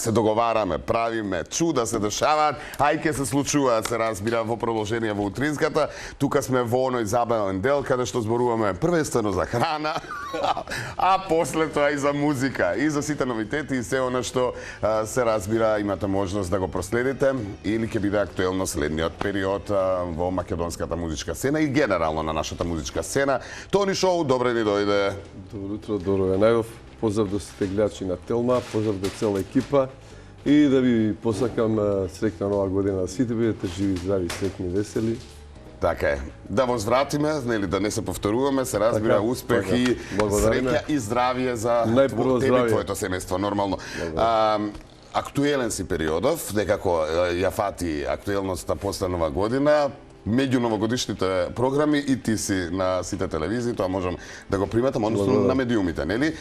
се договараме, правиме, чуда се дешаваат, а и ке се случуваат, се разбира, во продолжение во утринската. Тука сме во оној забавен дел, каде што зборуваме првенствено за храна, а после тоа и за музика, и за сите новитети и се она што се разбира, имате можност да го проследите или ќе биде актуелно следниот период во македонската музичка сцена и генерално на нашата музичка сцена. Тони Шоу, добре ни дојде. Добро утро, Доро Јанајов. Поздрав до сите гледачи на Телма, поздрав до цела екипа и да ви посакам среќна нова година, да сите бидете живи, здрави, сретни, весели. Така е. Да возвратиме, нели, да не се повторуваме, се разбира, успех и среќа и здравје за тебе и твоето семејство, нормално. Актуелен си периодов, некако ја фати актуелноста после нова година, меѓу новогодишните програми и ти си на сите телевизии, тоа можам да го приметам, односно на медиумите, нели?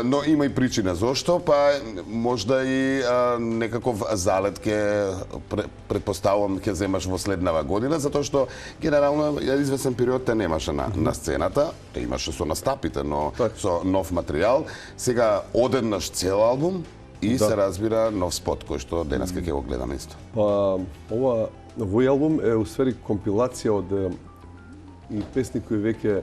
Но има и причина зошто, па можда и некаков залет ке предпоставувам ке земаш во следнава година, затоа што генерално извесен период те немаше на сцената, те имаше со настапите, но со нов материјал. Сега одеднаш цел албум и се разбира нов спот кој што денеска ќе го гледаме исто. Па ова овој албум е усвери компилација од и песни кои веќе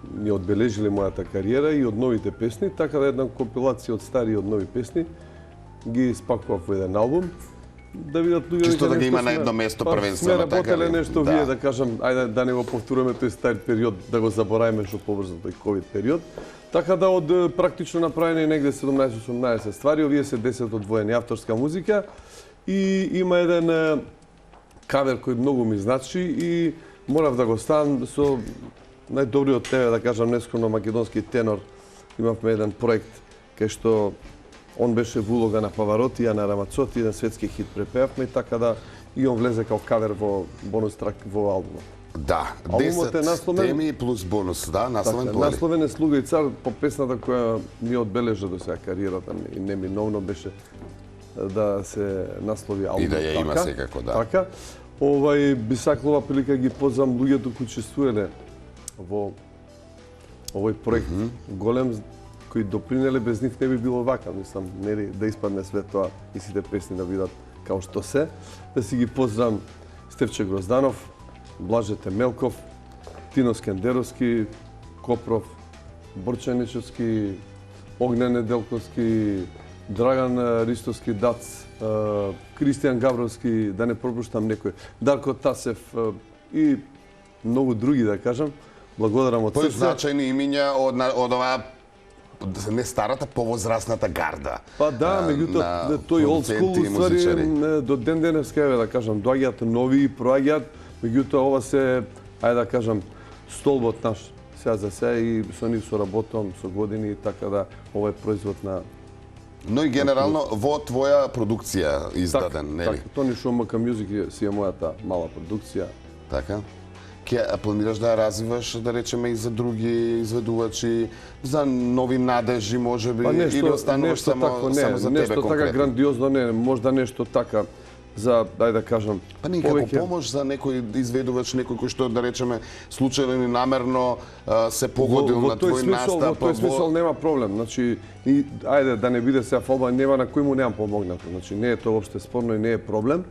ми одбележиле мојата кариера и од новите песни, така да една компилација од стари и од нови песни ги спакував во еден албум. Да видат луѓе чисто да ги има на едно место првенствено, така. Сме работеле нешто вие да кажам, ајде да не го повторуваме тој стар период, да го забораваме што побрзо тој ковид период. Така да од практично направени негде 17-18 ствари, овие се 10 одвоени авторска музика и има еден кавер кој многу ми значи и морав да го ставам со најдобриот тебе, да кажам, нескромно македонски тенор. Имавме еден проект кај што он беше во улога на Павароти, а на Рамацоти, еден светски хит препеавме, така да и он влезе као кавер во бонус трак во албумот. Да, 10 теми плюс бонус, да, насловен по насловен е Слуга и цар по песната која ми одбележа до сега кариерата и неминовно беше да се наслови албум. И да ја има секако, да. Така. Би сакала прилика ги познам луѓето кои учествувале во овој проект голем, кои допринеле, без нив не би било вака, мислам, нели да испадне све тоа и сите песни да бидат као што се. Да си ги познам Стефче Грозданов, Блаже Темелков, Тино Скендеровски, Копров, Борчаничевски, Огнен Неделковски, Драган Ристовски Дац, Кристијан Гавровски, да не пропуштам некој, Дарко Тасев и многу други, да кажам. Благодарам од срце. Значајни имиња од оваа не старата, повозрасната гарда. Па да, меѓутоа тој олд скул ствари до ден денеска, да кажам, доаѓаат нови и проаѓаат, меѓутоа ова се, ајде да кажам, столбот наш сега за се и со нив соработувам со години, така да ова е производ на. Но и генерално во твоја продукција издаден, нели? Така, Тони Шоу МК Мюзик си е мојата мала продукција. Така. Ке планираш да ја развиваш, да речеме, и за други изведувачи, за нови надежи, можеби, или остануваш само за тебе конкретно? Нешто така грандиозно не, можда нешто така за, дај да кажам, па некако помош за некој изведувач, некој кој што, да речеме, случајно или намерно се погодил на твој настап. Во тој смисол нема проблем. Значи, ајде да не биде сега фалба, нема на кој му немам помогнато. Значи, не е тоа воопште спорно и не е проблем.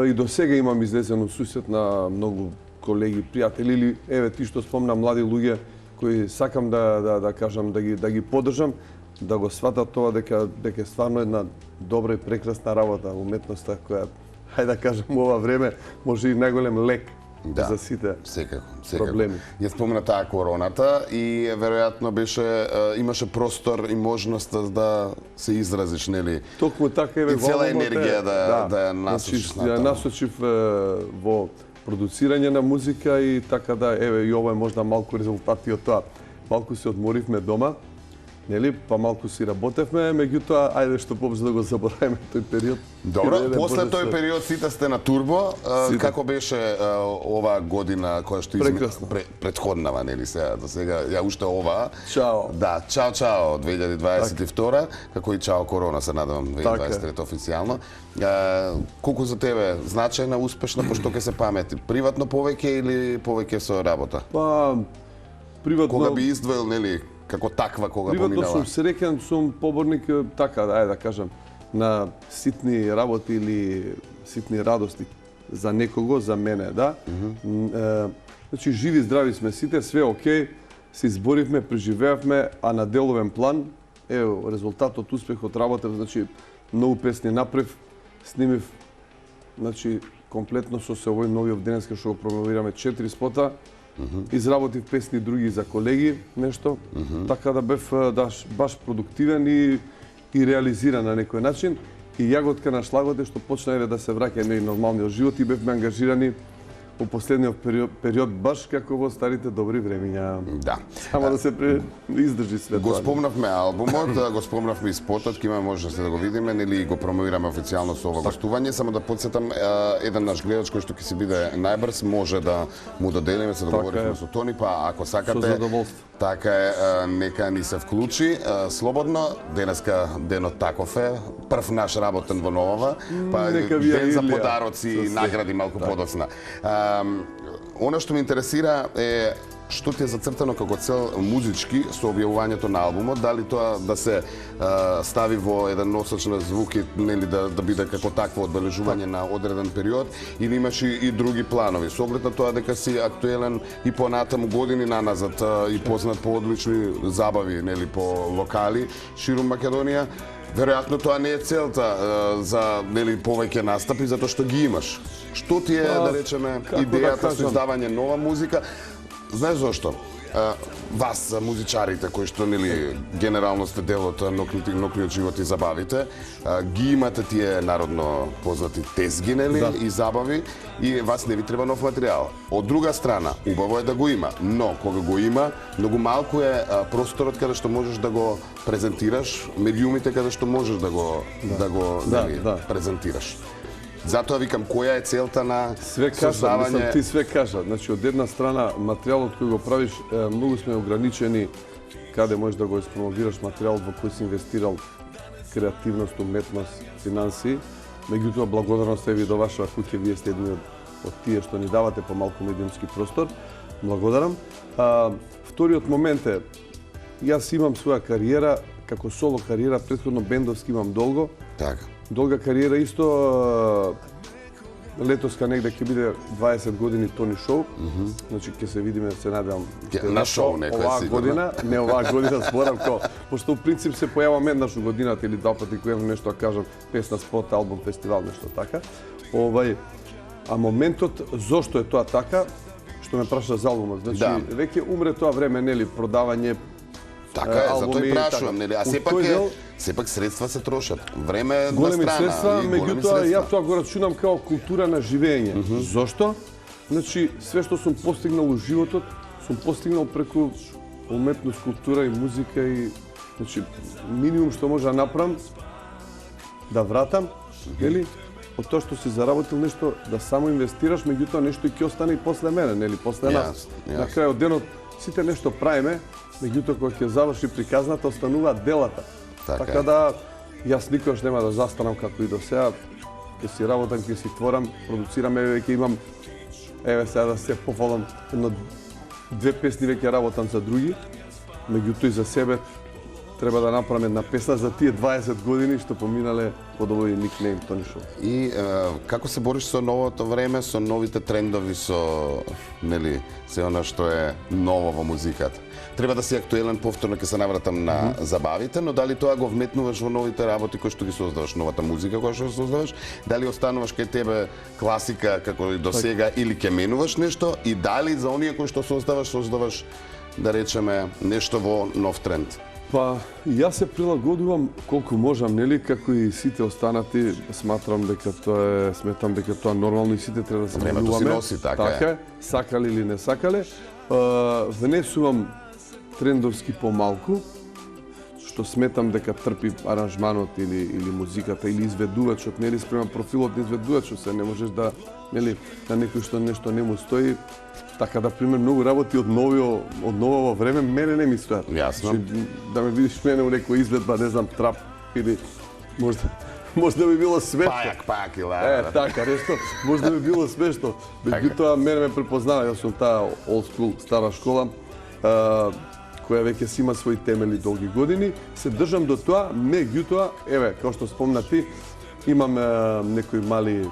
И до сега имам излезено сусет на многу колеги, пријатели или еве ти што спомна млади луѓе кои сакам да кажам да ги поддржам, да го сватат тоа дека стварно една добра и прекрасна работа, уметноста која, хајде да кажам, ова време може и најголем лек за сите проблеми. Ја спомна таа короната и веројатно имаше простор и можност да се изразиш, нели? Токму така и цела енергија да ја насочиш на тоа. Ја насочив во продуцирање на музика и така да, еве, и ова е можда малку резултати од тоа. Малку се одморивме дома, нели, па малку си работевме, меѓутоа, ајде што побрзо да го забораваме тој период. Добро, после тој период сите сте на турбо. Како беше оваа година која што претходнава, нели сега, до сега ја уште оваа. Чао. Да, чао 2022, како и чао корона, се надевам 2023 официјално. Колку за тебе значајна, успешна, пошто ќе се памети? Приватно повеќе или повеќе со работа? Па приватно. Кога би издвоил, нели, како таква кога Приватно поминала? сум среќен, сум поборник така, да кажам, на ситни работи или ситни радости за некого, за мене, да. Значи живи здрави сме сите, све окей, се изборивме, преживеавме, а на деловен план резултатот, успехот, работев, значи многу песни направив, снимив, значи комплетно со се овој новиот денеска што го промовираме 4 спота. Изработив песни други за колеги, нешто. Така да бев баш продуктивен и реализиран на некој начин. И јаготка на шлагот е што почна да се враќа на нормалниот живот и бевме ангажирани во последниот период баш како во старите добри времиња. Да. Само да се издржи све Го тоа. спомнавме албумот, го спомнавме и спотот, ќе имаме можност да го видиме, нели го промовираме официјално со ова гостување. Само да потсетам, еден наш гледач кој што ќе си биде најбрз, може да му доделиме, се договоривме со Тони, па ако сакате, Со задоволство. така е, нека ни се вклучи. Слободно, денеска денот таков е, прв наш работен во Новава, па Нека ви ја ден за Илија. подароци и награди малку подоцна. Она што ме интересира е што ти е зацртано како цел музички со објавувањето на албумот, дали тоа да се стави во еден носач на звуки, нели да биде како такво одбележување на одреден период, или имаш и други планови, со оглед на тоа дека си актуелен и понатаму години наназад и познат по одлични забави, нели по локали ширум Македонија. Веројатно тоа не е целта за нели повеќе настапи, затоа што ги имаш. Што ти е, да речеме, идејата со издавање нова музика? Знаеш зошто? Вас, музичарите, кои што нели генерално сте дел од нокниот живот и забавите, ги имате тие народно познати тезги, нели, и забави, и вас не ви треба нов материјал. Од друга страна, убаво е да го има, но кога го има, многу малку е просторот каде што можеш да го презентираш, медиумите каде што можеш да го презентираш. Затоа викам, која е целта на создавање... Ти све кажа. Значи, од една страна, материјалот кој го правиш, многу сме ограничени каде можеш да го испромовираш материјалот во кој си инвестирал креативност, уметност, финанси. Меѓутоа, благодарност е ви до ваша куќа, вие сте едни од тие што ни давате помалку медиумски простор. Благодарам. Вториот момент е, јас имам своја кариера, како соло кариера, претходно бендовски имам долго. Така. Долга кариера исто, летоска негде ќе биде 20 години Тони шоу. Значи ќе се видиме, се надевам. На шоу некој оваа сигурно. година, не оваа година, зборам пошто у принцип се појавам еднаш у годината или два пати кога нешто да кажам, песна, спот, албум, фестивал, нешто така. А моментот зошто е тоа така, што ме праша за албумот. Значи веќе умре тоа време, нели, продавање. Така е, затоа и прашувам, нели, а сепак средства се трошат. Време е на големи страна средства, и големи меѓутоа средства. ја тоа го рачунам као култура на живење. Зошто? Значи, све што сум постигнал у животот, сум постигнал преку уметност, култура и музика и значи минимум што може да направам да вратам, нели? Од тоа што си заработил нешто да само инвестираш, меѓутоа нешто и ќе остане и после мене, нели, после нас. На крајот денот сите нешто правиме, меѓутоа кога ќе заврши приказната остануваат делата. Така да јас никогаш нема да застанам како и до сега. Ќе си работам, ќе си творам, продуцирам, веќе имам сега да се пофалам, две песни веќе работам за други, меѓутоа и за себе треба да направам една песна за тие 20 години што поминале под овој никнейм Тони шоу. И како се бориш со новото време, со новите трендови, со нели се она што е ново во музиката? Треба да си актуелен, повторно ќе се навратам на забавите, но дали тоа го вметнуваш во новите работи кои што ги создаваш, новата музика која што создаваш, дали остануваш кај тебе класика како и до сега или ќе менуваш нешто и дали за оние кои што создаваш да речеме нешто во нов тренд? Па, јас се прилагодувам колку можам, нели, како и сите останати, сметам дека тоа нормално и сите треба да се менуваме. Времето си носи, така е. Сакале или не сакале. Внесувам трендовски помалку, што сметам дека трпи аранжманот или музиката или изведувачот, нели, спрема профилот на изведувачот, се не можеш да, нели, на некој што нешто не му стои. Така да, пример, многу работи од ново време, мене не ми стојат. Јасно. Да ме видиш мене у некоја изведба, не знам, трап или можда би било смешно. Пајак или така, нешто, можда би било смешно. Меѓутоа, мене ме препознава, јас сум таа old school, стара школа. која веќе си има своји темели долги години. Се држам до тоа, меѓутоа, еве, како што спомна ти, имам некои мали,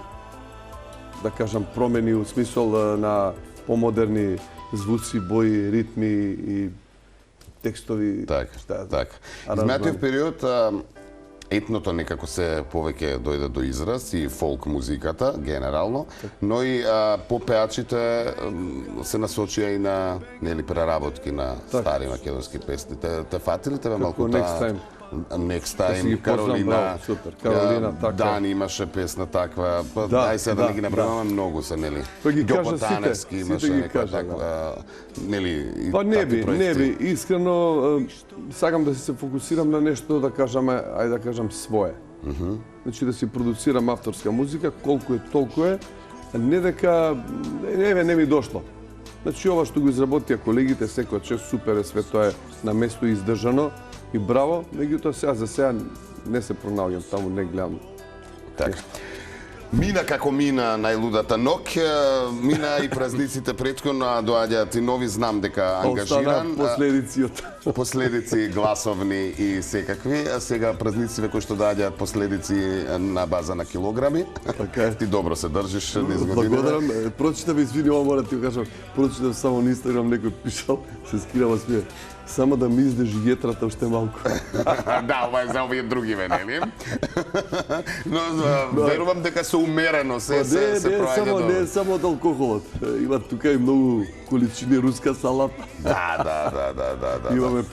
да кажам, промени у смисол на помодерни звуци, бои, ритми и текстови. Така. Измеатиот период етното некако се повеќе дојде до израз и фолк музиката генерално, но и попеачите се насочија и на преработки на стари македонски песни. Те фатили тебе малку таа Next Time, Каролина, Дани имаше песна таква, дај се да не ги набреваме, многу се, нели? Ѓоко Таневски имаше некоја таква, нели? Па не би, искрено сакам да се фокусирам на нешто, да кажаме, ајде да кажам, свое. Значи да си продуцирам авторска музика, колку е, толку е, не дека, не ми дошло. Значи ова што го изработија колегите, секој чест супер е, све тоа е на место издржано, и браво, меѓутоа сега за сега не се пронаоѓам таму, не гледам. Така. Мина како мина најлудата ноќ, мина и празниците претходно, а доаѓаат и нови, знам дека ангажиран. Последици од последици гласовни и секакви, а сега празниците кои што доаѓаат последици на база на килограми. Така е. Ти добро се држиш низ годините. Благодарам, прочитав, извини, ова мора ти го кажам, прочитав само на Инстаграм, некој пишал, се скирава смие. Само да ми издържи јетрата уште малку. Да, ова е за овие другиве, нели? Но верувам дека се умерено се прави добро. Не само од алкохолот. Има тука и многу количини руска салата. Да. Имаме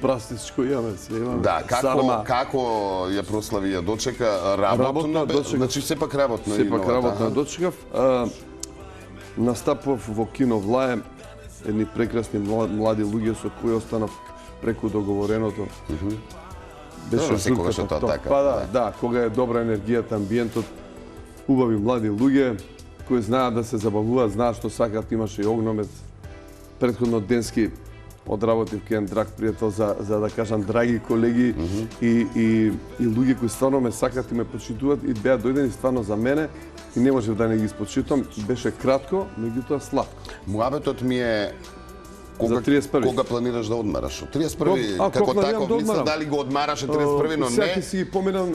прастичко, имаме се, имаме сарма. Како ја прослави, ја дочека работно? Значи сепак работно. Сепак работно дочекав. Настапував во кино Влаем, едни прекрасни млади луѓе со кои останав преку договореното. Беше секогаш тоа така. Па да, кога е добра енергијата, амбиентот, убави млади луѓе кои знаат да се забавуваат, знаат што сакаат, имаше и огномет. Претходно денски одработив кај драг пријател за да кажам драги колеги и луѓе кои стварно ме сакаат и ме почитуваат и беа дојдени стварно за мене и не можев да не ги спочитам. Беше кратко, меѓутоа сладко. Муабетот ми е кога планираш да одмараш? 31 како таков, мисля дали го одмараше 31, но не. Секи си поминам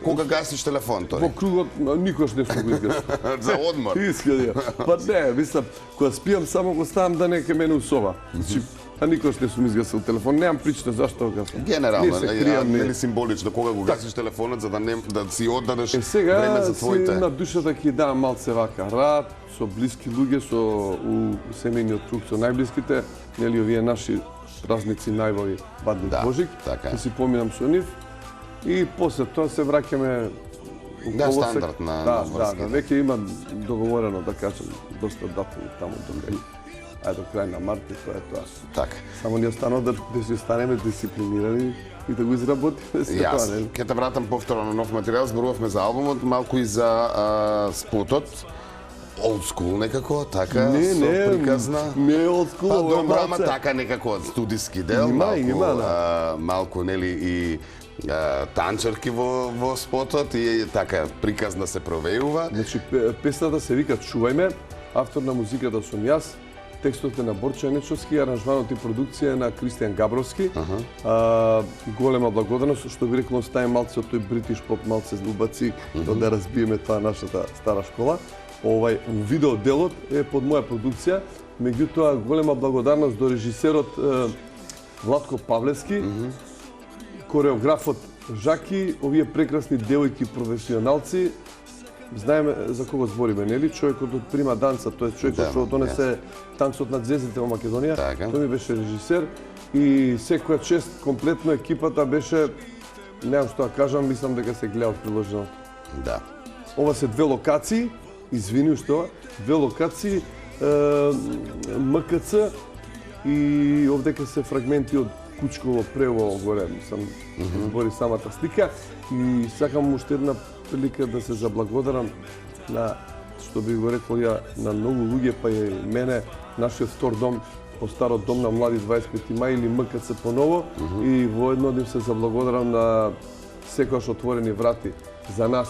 кога гасиш телефон тој? Во кругот никош не сум го изгасил. За одмор. Искрено. Па не, мислам, кога спијам само го ставам да не ке мене усова. А никош не сум изгасил телефон, немам причина зашто го гасам. Генерално, нели символично кога го гасиш телефонот за да си оддадеш време за твоите. Сега си на душата ќе дам малце вака рад со блиски луѓе, со семејниот круг, со најблиските, нели овие наши празници најбави Бадник Божик, ќе си поминам со нив и после тоа се враќаме стандард на врски. Да, веќе има договорено, да кажам, доста датуми таму до крај. До крај на март и тоа е тоа. Така. Само ни останува да си останеме дисциплинирани и да го изработиме се тоа, нели? Ќе те вратам повторно на нов материјал, зборувавме за албумот, малку и за спотот. Old school некако, така, со приказна. Не е old school, ова е малце. Ама така некако студиски дел, малку, нели, и танчерки во спотот и така приказна се провејува. Значи, песната се вика Чувајме, автор на музиката сум јас, текстот е на Борче Нечовски, аранжманот и продукција на Кристијан Габровски. Голема благодарност, што би рекло, стај малце од тој бритиш поп, малце убаци, да разбиеме таа нашата стара школа. Видеоделот е под моја продукција, меѓутоа голема благодарност до режисерот Владко Павлевски, кореографот Жаки, овие прекрасни девојки професионалци. Знаеме за кого збориме, нели? Човекот од Прима Данца, тој е човекот што донесе танцот на звездите во Македонија. Тој ми беше режисер и секоја чест комплетно екипата беше, немам што да кажам, мислам дека се гледа од приложеното. Да. Ова се две локации, извини што, две локации, МКЦ и овдека се фрагменти од Кучково прево горе, мислам, збори самата слика и сакам уште една прилика да се заблагодарам на, што би го рекол ја, на многу луѓе, па и мене, нашиот втор дом, по старот дом на млади 25 мај или МКЦ поново и воедно да им се заблагодарам на секојаш отворени врати за нас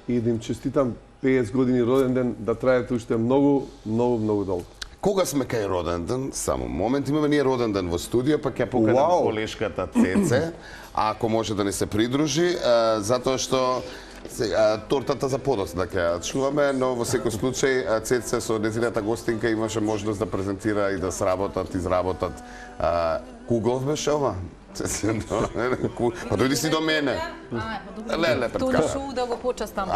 и да им честитам 50 години роден ден, да траете уште многу долго. Кога сме кај роден ден, само момент, имаме ние роден ден во студио, па ќе поканем колешката Цеце, ако може да ни се придружи, затоа што тортата за подоцна ќе чуваме, но во секој случај Цеце со нејзината гостинка имаше можност да презентира и да изработат Кугол беше ова? Па дојди си до мене. Леле, пред Тони Шоу да го почастам.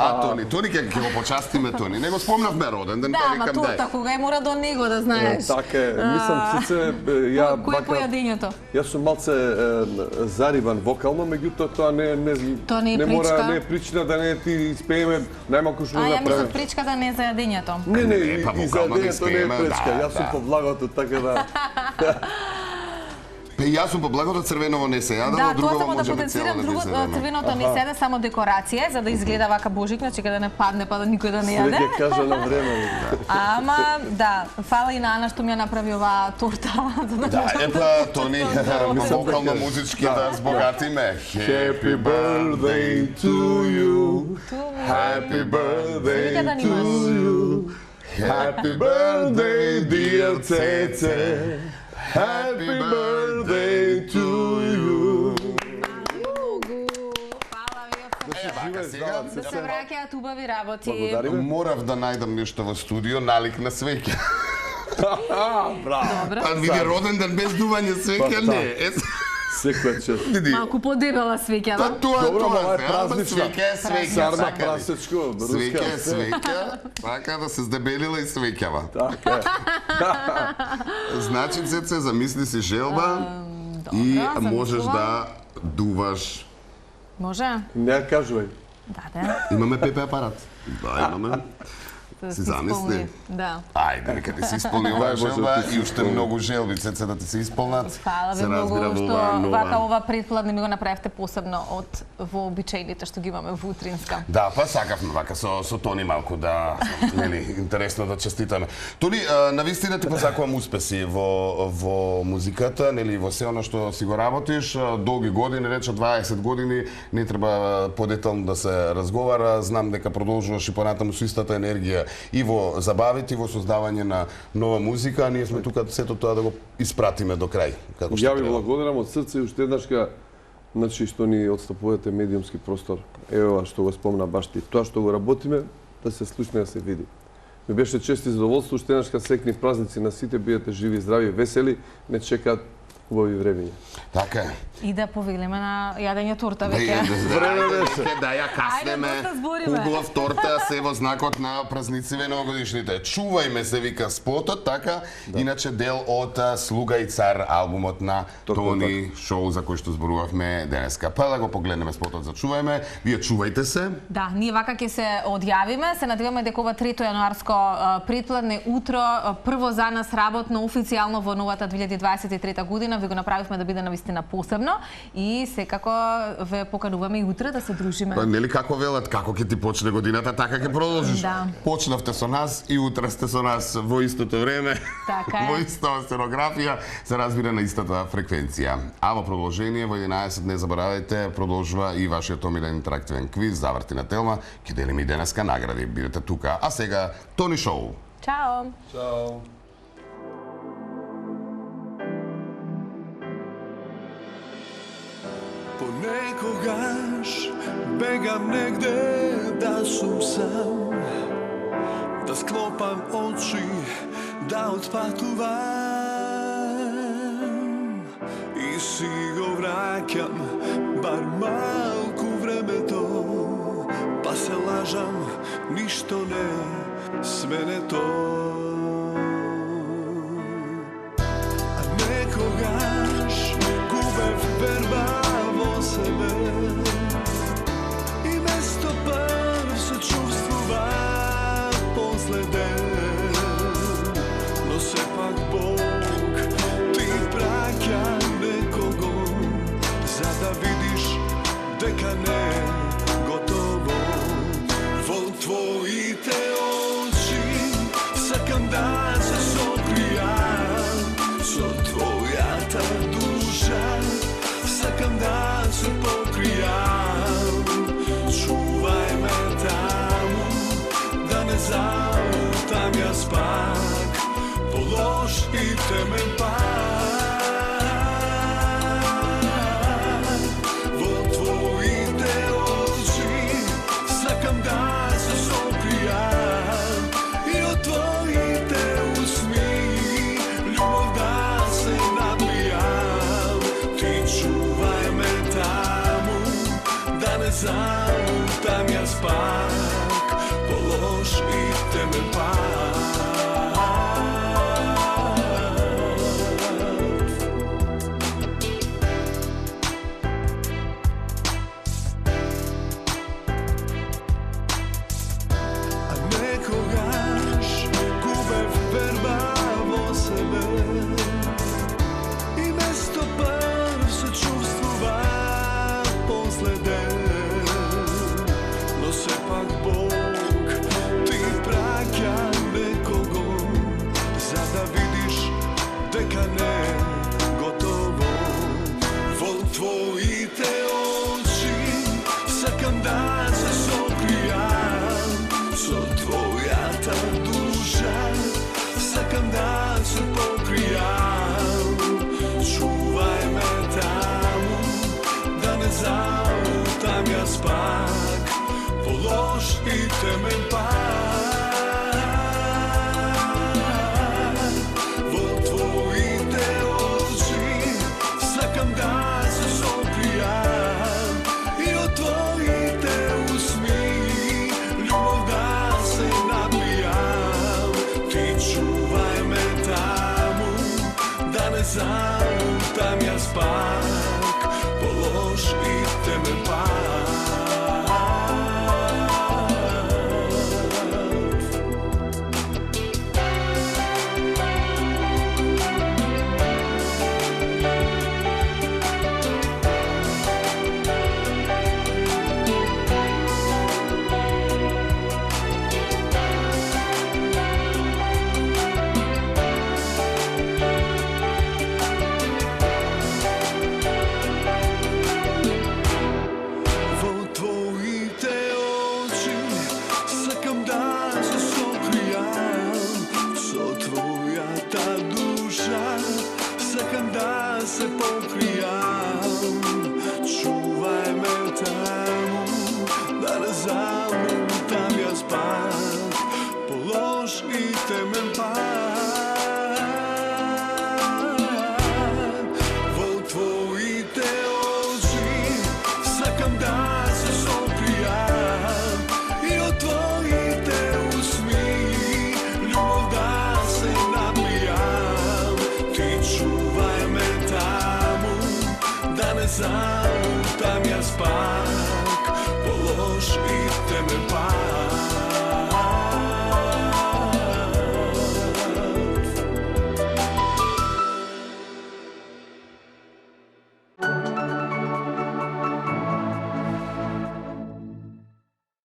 Тони ќе го почастиме, Тони. Не го спомнавме роден ден, па викам дај. Да, ма кога мора до него да знаеш. Така е, мислам Цеце, ја кој појадењето? Јас сум малце зариван вокално, меѓутоа тоа не мора, не е причина да не ти испееме најмалку што да направиме. правиме. Ја мислам причката не е за јадењето. Не, и за јадењето не е пречка. Јас сум по благото, така да. Јас сум по благото, црвеново не се јада, да, друго тоа само да потенцирам, црвеното не седе, само декорација, за да изгледа вака божикна, че да не падне, па да никој да не јаде. Све ќе кажа на време. Ама, да, фала и на Ана што ми ја направи оваа торта. Да, епа, Тони, вокално музички да збогатиме. Happy birthday to you, happy birthday to you, happy birthday dear Цеце. Happy birthday to you. Да се враќаат убави работи. Морав да најдам нешто во студио, налик на свеќе. Добро. Па види роден ден без дување свеќе не. Секоја чест. Малку подебела свеќа, да? Тоа е празнична. Свеќе, прасечко, свеќе, така да се здебелила и свеќава. Така е. Значи, Цеце, замисли си желба и можеш да дуваш. Може? Не ја кажувај. Да. Имаме ПП апарат. Да, имаме. Си замисли? Да. Ајде, нека ти се исполни оваа желба и уште многу желби, Цеце, да ти се исполнат. Фала ви многу што вака ова предпладне ми го направивте посебно од вообичајните што ги имаме во утринска. Да, па сакавме вака со Тони малку да, нели, интересно да честитаме. Тони, навистина ти посакувам успеси во музиката, нели, во се оно што си го работиш, долги години, рече 20 години, не треба подетално да се разговара, знам дека продолжуваш и понатаму со истата енергија и во забавите, и во создавање на нова музика, а ние сме тука сето тоа да го испратиме до крај. Како што ја ви благодарам од срце и уште еднашка, значи што ни отстапувате медиумски простор. Ева што го спомна баш ти. Тоа што го работиме, да се слушне, да се види. Ми беше чест и задоволство, уште еднашка секни празници на сите, биете живи, здрави, весели, не чекаат убави времења. Така е. И да повелиме на јадење торта веќе. Да ја каснеме. Куглов торта се во знакот на празнициве новогодишните. Чувајме се вика спотот, така, иначе дел од Слуга и цар албумот на Тони Шоу за кој што зборувавме денеска. Па да го погледнеме спотот за Чувајме. Вие чувајте се. Да, ние вака ќе се одјавиме, се надеваме дека ова 3 јануарско предпладне утро прво за нас работно официјално во новата 2023 година ви го направивме да биде навистина посебно и секако ве покануваме и утре да се дружиме. Па нели како велат, како ќе ти почне годината, така ќе продолжиш. Да. Почнавте со нас и утре сте со нас во истото време, така во истата сценографија, се разбира на истата фреквенција. А во продолжение во 11 не заборавајте, продолжува и вашиот омилен интерактивен квиз Заврти на Телма, ќе делиме и денеска награди. Бидете тука. А сега Тони Шоу. Чао. Чао. Понекогаш бегам негде да сум сам, да склопам очи, да отпатувам и си го враќам бар малку времето, па се лажам, ништо не смене то. А некогаш губев верба во себе и место прв се чувствува последен, но сепак Бог ти праќа некого за да видиш дека не е готово. Во твоите очи сакам да се сокријам со твојата душа, сакам да се покријам. Чувај ме таму, да не залутам јас пак. положь и темен пак во твоите очи, сакам да се сокријам и од твоите усми љубов да се напијам. Ти чувај ме таму, да не залутам јас пак, положь и темен пак. А некогаш губев верба во себе и место прв се чувствува последен, но сепак Бог ти праќа некого за да видиш дека не готово. Во твоите очи сакам да се сокријам, со твојата душа сакам да се покријам. Чувај ме таму, да не залутам јас пак, положь и темен пак. Во твоите очи сакам да се сокријам и од твоите усми љубов да се напијам. Ти чувај ме таму, да не залутам јас пак, положь и темен пак. Во твоите очи сакам да се сокријам, со твојата душа сакам да се покријам. Чувај ме таму, да не залутам јас пак, положь и темен пак. Во твоите очи сакам да се сокријам и од твоите усми љубов да се напијам. Ти чувај ме таму, да не залутам јас пак, положь и темен пак.